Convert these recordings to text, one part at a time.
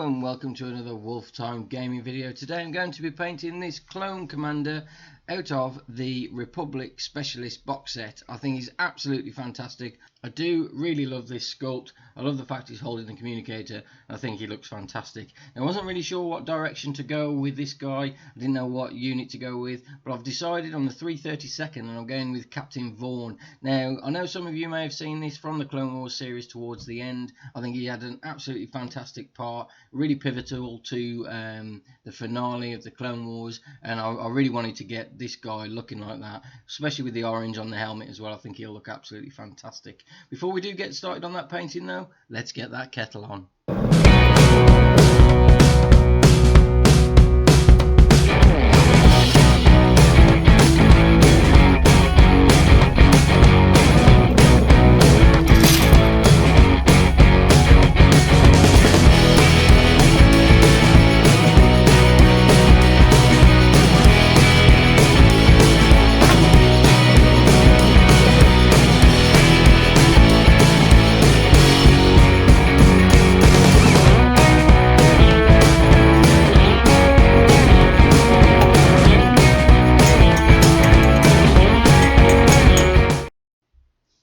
and welcome to another Wolftime gaming video. Today I'm going to be painting this Clone Commander out of the Republic Specialist box set. I think he's absolutely fantastic. I do really love this sculpt. I love the fact he's holding the communicator. I think he looks fantastic. Now, I wasn't really sure what direction to go with this guy. I didn't know what unit to go with, but I've decided on the 332nd and I'm going with Captain Vaughn. Now, I know some of you may have seen this from the Clone Wars series towards the end. I think he had an absolutely fantastic part, really pivotal to the finale of the Clone Wars, and I really wanted to get this guy looking like that, especially with the orange on the helmet as well. I think he'll look absolutely fantastic. Before we do get started on that painting though, let's get that kettle on.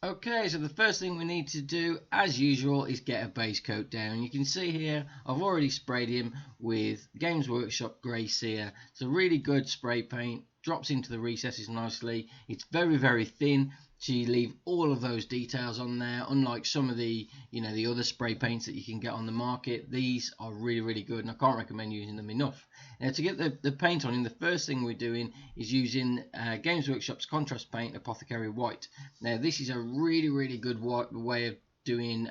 Okay, so the first thing we need to do, as usual, is get a base coat down. You can see here, I've already sprayed him with Games Workshop Grey Sear. It's a really good spray paint, drops into the recesses nicely. It's very, very thin, so you leave all of those details on there. Unlike some of the, the other spray paints that you can get on the market, these are really, really good, and I can't recommend using them enough. Now, to get the paint on him, the first thing we're doing is using Games Workshop's contrast paint, Apothecary White. Now, this is a really, really good way of doing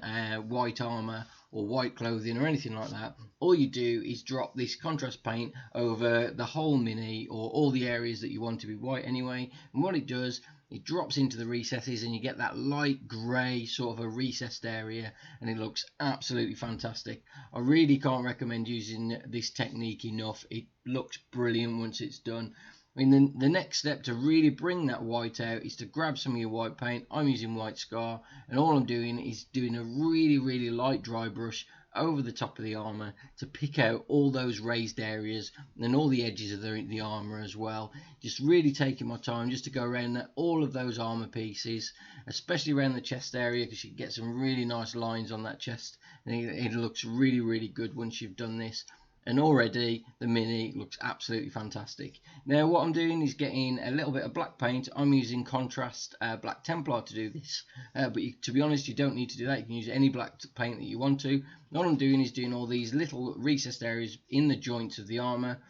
white armor or white clothing or anything like that. All you do is drop this contrast paint over the whole mini or all the areas that you want to be white anyway, and what it does, it drops into the recesses and you get that light grey sort of a recessed area, and it looks absolutely fantastic. I really can't recommend using this technique enough. It looks brilliant once it's done. I mean, the next step to really bring that white out is to grab some of your white paint. I'm using White Scar, and all I'm doing is doing a really, really light dry brush over the top of the armor to pick out all those raised areas and all the edges of the armor as well. Just really taking my time just to go around all of those armor pieces, especially around the chest area, because you can get some really nice lines on that chest, and it looks really, really good once you've done this. And already the mini looks absolutely fantastic. Now, what I'm doing is getting a little bit of black paint. I'm using contrast black Templar to do this, but to be honest, you don't need to do that. You can use any black paint that you want to. All I'm doing is doing all these little recessed areas in the joints of the armor,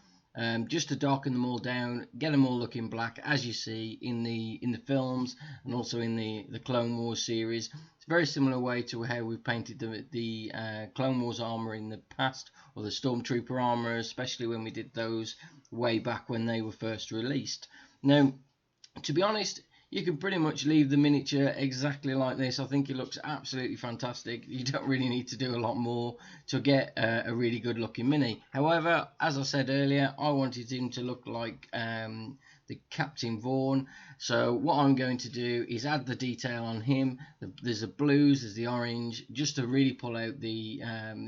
just to darken them all down, get them all looking black, as you see in the films and also in the Clone Wars series. It's a very similar way to how we've painted the Clone Wars armor in the past, or the Stormtrooper armor, especially when we did those way back when they were first released. Now, to be honest, you can pretty much leave the miniature exactly like this. I think it looks absolutely fantastic. You don't really need to do a lot more to get a really good looking mini. However, as I said earlier, I wanted him to look like the Captain Vaughn. So what I'm going to do is add the detail on him. There's the blues, there's the orange, just to really pull out the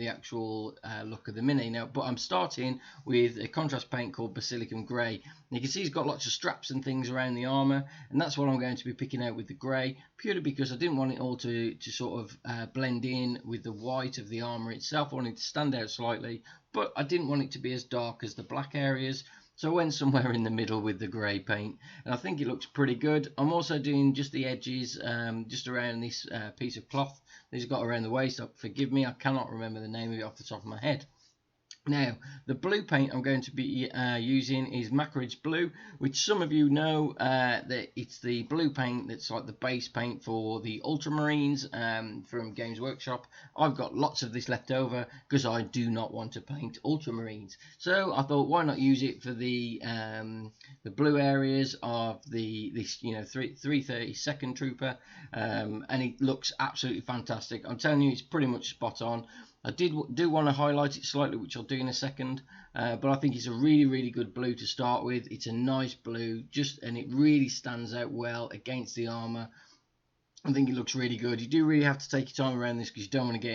actual look of the mini. Now, but I'm starting with a contrast paint called Basilicum Grey. You can see he's got lots of straps and things around the armor, and that's what I'm going to be picking out with the grey, purely because I didn't want it all to sort of blend in with the white of the armor itself. I wanted it to stand out slightly, but I didn't want it to be as dark as the black areas. So I went somewhere in the middle with the grey paint, and I think it looks pretty good. I'm also doing just the edges, just around this piece of cloth that he's got around the waist. Forgive me, I cannot remember the name of it off the top of my head. Now, the blue paint I'm going to be using is Macridge Blue, which some of you know that it's the blue paint that's like the base paint for the Ultramarines from Games Workshop. I've got lots of this left over because I do not want to paint Ultramarines. So I thought, why not use it for the blue areas of this 332nd Trooper, and it looks absolutely fantastic. I'm telling you, it's pretty much spot on. I do want to highlight it slightly, which I'll do in a second, but I think it's a really, really good blue to start with. It's a nice blue, and it really stands out well against the armour. I think it looks really good. You do really have to take your time around this because you don't want to get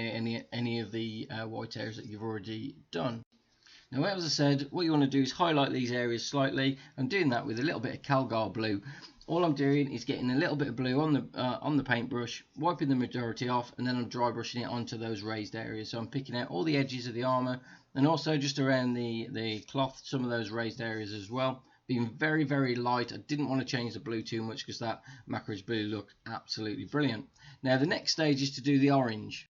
any of the white areas that you've already done. Now, as I said, what you want to do is highlight these areas slightly. I'm doing that with a little bit of Calgar blue. All I'm doing is getting a little bit of blue on the paintbrush, wiping the majority off, and then I'm dry brushing it onto those raised areas. So I'm picking out all the edges of the armour and also just around the cloth, some of those raised areas as well. Being very, very light. I didn't want to change the blue too much because that macros blue looked absolutely brilliant. Now the next stage is to do the orange.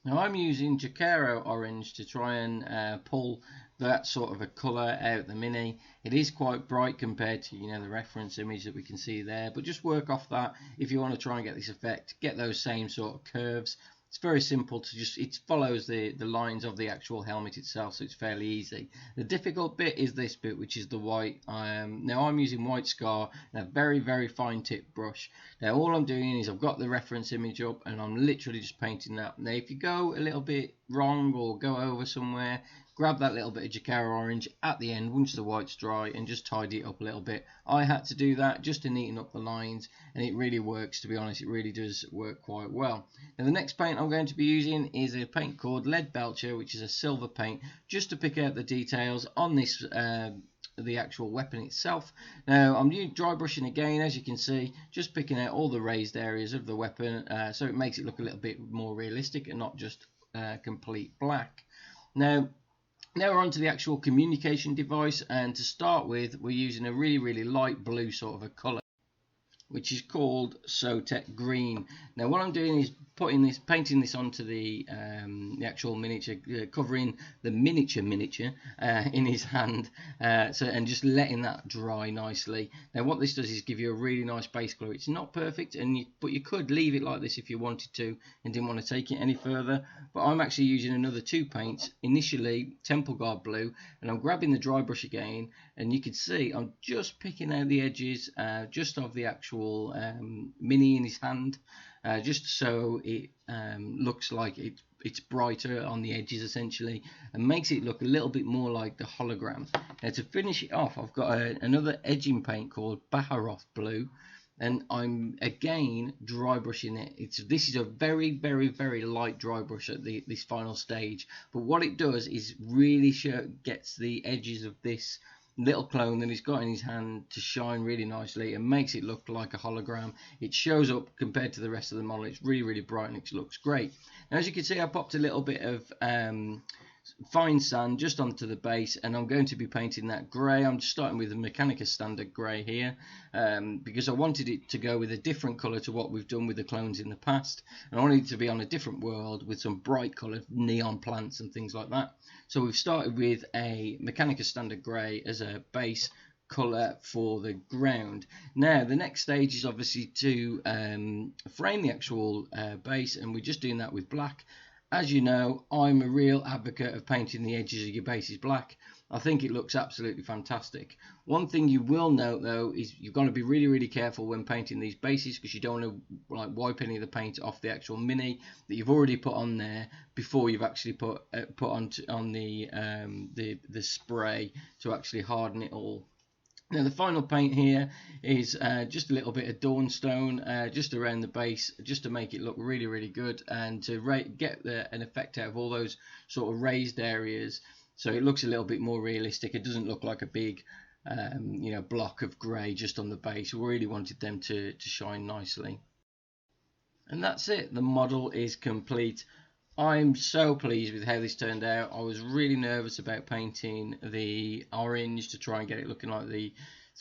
Now I'm using Jacaro orange to try and pull that sort of a colour out the mini. It is quite bright compared to the reference image that we can see there, but just work off that if you want to try and get this effect, get those same sort of curves. It's very simple to it follows the lines of the actual helmet itself, so it's fairly easy. The difficult bit is this bit, which is the white. Now I'm using white scar and a very, very fine tip brush. Now all I'm doing is I've got the reference image up and I'm literally just painting that. Now if you go a little bit wrong or go over somewhere, grab that little bit of Jacaro orange at the end once the white's dry and just tidy it up a little bit. I had to do that just to neaten up the lines, and it really works, to be honest. It really does work quite well. Now the next paint I'm going to be using is a paint called Lead Belcher, which is a silver paint, just to pick out the details on this the actual weapon itself. Now I'm dry brushing again, as you can see, just picking out all the raised areas of the weapon, so it makes it look a little bit more realistic and not just complete black. Now we're on to the actual communication device, and to start with we're using a really, really light blue sort of a colour, which is called Sotek Green. Now what I'm doing is painting this onto the actual miniature, covering the miniature in his hand, and just letting that dry nicely. Now what this does is give you a really nice base colour. It's not perfect, but you could leave it like this if you wanted to and didn't want to take it any further. But I'm actually using another two paints, initially Temple Guard blue, and I'm grabbing the dry brush again, and you can see I'm just picking out the edges just of the actual mini in his hand, just so it looks like it's brighter on the edges essentially, and makes it look a little bit more like the hologram. Now to finish it off, I've got another edging paint called Baharoth blue, and I'm again dry brushing it. This is a very, very, very light dry brush at this final stage, but what it does is really gets the edges of this little clone that he's got in his hand to shine really nicely and makes it look like a hologram. It shows up compared to the rest of the model. It's really, really bright and it looks great. Now as you can see, I popped a little bit of fine sand just onto the base, and I'm going to be painting that grey. I'm just starting with a Mechanica standard grey here, because I wanted it to go with a different colour to what we've done with the clones in the past, and I wanted it to be on a different world with some bright coloured neon plants and things like that. So we've started with a Mechanica standard grey as a base colour for the ground. Now the next stage is obviously to frame the actual base, and we're just doing that with black. As you know, I'm a real advocate of painting the edges of your bases black. I think it looks absolutely fantastic. One thing you will note though is you've got to be really, really careful when painting these bases, because you don't want to wipe any of the paint off the actual mini that you've already put on there before you've actually put on the spray to actually harden it all. Now the final paint here is just a little bit of Dawnstone just around the base, just to make it look really, really good, and to get an effect out of all those sort of raised areas, so it looks a little bit more realistic. It doesn't look like a big block of grey just on the base. We really wanted them to shine nicely. And that's it. The model is complete. I'm so pleased with how this turned out. I was really nervous about painting the orange to try and get it looking like the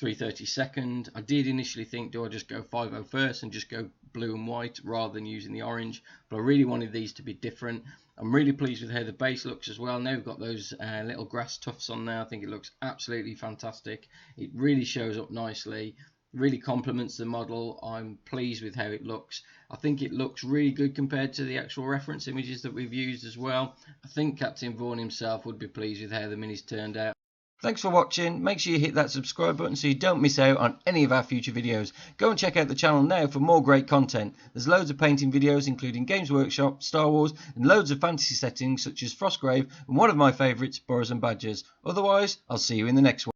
332nd. I did initially think, do I just go 501st and just go blue and white rather than using the orange, but I really wanted these to be different. I'm really pleased with how the base looks as well. Now we've got those little grass tufts on there. I think it looks absolutely fantastic. It really shows up nicely. Really complements the model. I'm pleased with how it looks. I think it looks really good compared to the actual reference images that we've used as well. I think Captain Vaughn himself would be pleased with how the minis turned out. Thanks for watching. Make sure you hit that subscribe button so you don't miss out on any of our future videos. Go and check out the channel now for more great content. There's loads of painting videos including Games Workshop, Star Wars, and loads of fantasy settings such as Frostgrave and one of my favourites, Boros and Badgers. Otherwise, I'll see you in the next one.